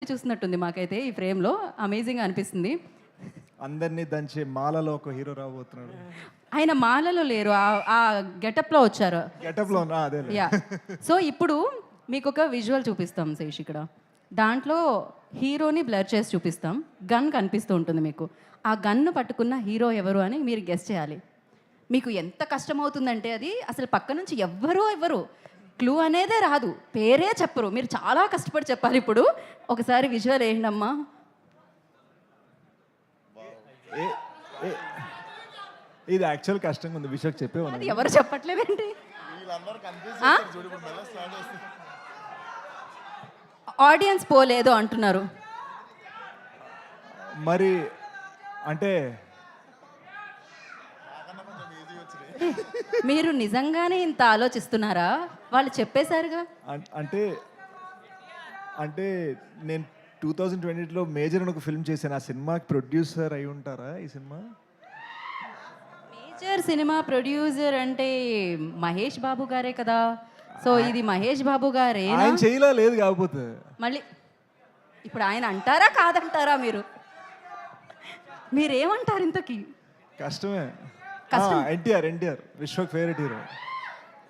చూస్తున్నట్టుంది మాకైతే ఈ ఫ్రేమ్‌లో. అమేజింగ్‌గా అనిపిస్తుంది. అందరినీ దంచే మాలలో ఒక హీరో రాబోతున్నాడు. ఆయన మాలలో లేరు. ఆ గెటప్‌లో వచ్చారు. గెటప్‌లో అదే. యాహ్! సో, ఇప్పుడు మీకొక విజువల్ చూపిస్తాం శేష్ ఇక్కడ. దాంట్లో హీరోని బ్లర్ చేసి చూపిస్తాం. గన్ కనిపిస్తూ ఉంటుంది మీకు. ఆ గన్ను పట్టుకున్న హీరో ఎవరు అని మీరు గెస్ చేయాలి. మీకు ఎంత కష్టమవుతుందంటే అది అసలు పక్క నుంచి ఎవ్వరు క్లూ అనేదే రాదు. పేరే చెప్పరు. మీరు చాలా కష్టపడి చెప్పాలి ఇప్పుడు. ఒకసారి విజువల్ ఏంటమ్మా? ఇది యాక్చువల్ కష్టంగా ఉంది. విషయం అది చెప్పేవాళ్ళు ఎవరు చెప్పట్లేదేంటి? ఆడియన్స్ పోలేదు అంటున్నారు. మరి అంటే మీరు నిజంగానే ఇంత ఆలోచిస్తున్నారా? వాళ్ళు చెప్పేశారుగా. అంటే అంటే నేను 2020లో మేజర్ అని ఒక ఫిల్మ్ చేశాను. ఆ సినిమాకి ప్రొడ్యూసర్ అయి ఉంటారా ఈ సినిమా? మేజర్ సినిమా ప్రొడ్యూసర్ అంటే మహేష్ బాబు గారే కదా. సో ఇది మహేష్ బాబు గారే. ఆయన చేయలా లేదు కాకపోతే మళ్ళీ ఇప్పుడు ఆయన అంటారా కాదంటారా మీరు? మీరేమంటారు ఇంతకీ? కష్టమే. కష్టం. NTR Vishwak favourite hero.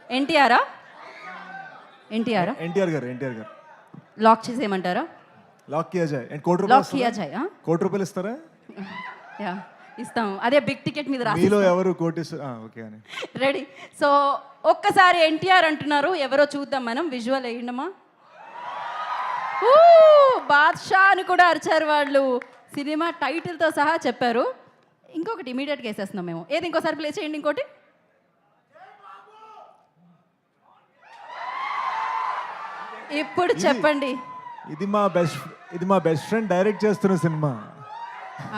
ఎన్టీఆర్ ఎన్టీఆర్ గారు లాక్ చేసేయమంటారా? లాక్ కియా జాయ్. కోటి లాక్ రూపాయలు కియా జాయ్. కోటి రూపాయలు ఇస్తారా? యా ఇస్తాం. అదే బిగ్ టికెట్ మీద రాసి. మీలో ఎవరు కోటి ఓకే అని రెడీ. సో ఒక్కసారి ఎన్టీఆర్ అంటున్నారు. ఎవరో చూద్దాం మనం. విజువల్ వేయండమ్మా. బాద్షా అని కూడా అరిచారు వాళ్ళు. సినిమా టైటిల్తో సహా చెప్పారు. ఇంకొకటి ఇమీడియట్గా వేసేస్తున్నాం మేము. ఏది ఇంకోసారి ప్లే చేయండి. ఇంకోటి ఇప్పుడు చెప్పండి. ఇది మా బెస్ట్ ఫ్రెండ్ డైరెక్ట్ చేస్తున్న సినిమా.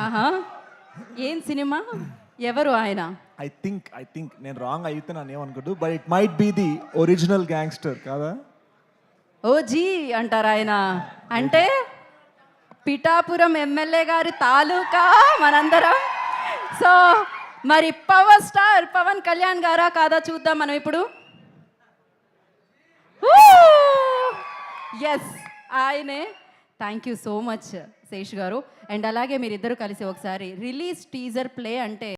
ఆహా, ఏం సినిమా? ఎవరు ఆయన? ఐ థింక్ నేను రాంగ్ అయితే నన్ను ఏమనుకోదు, but it might be the original gangster కాదా? ఓజీ అంటారు ఆయన. అంటే పిఠాపురం ఎమ్మెల్యే గారి తాలూకా మనందరం. సో మరి పవర్ స్టార్ పవన్ కళ్యాణ్ గారా కాదా చూద్దాం మనం ఇప్పుడు. ఎస్ ఆయనే. Thank you so much Sesh గారు. అండ్ అలాగే మీరిద్దరు కలిసి ఒకసారి రిలీజ్ టీజర్ ప్లే అంటే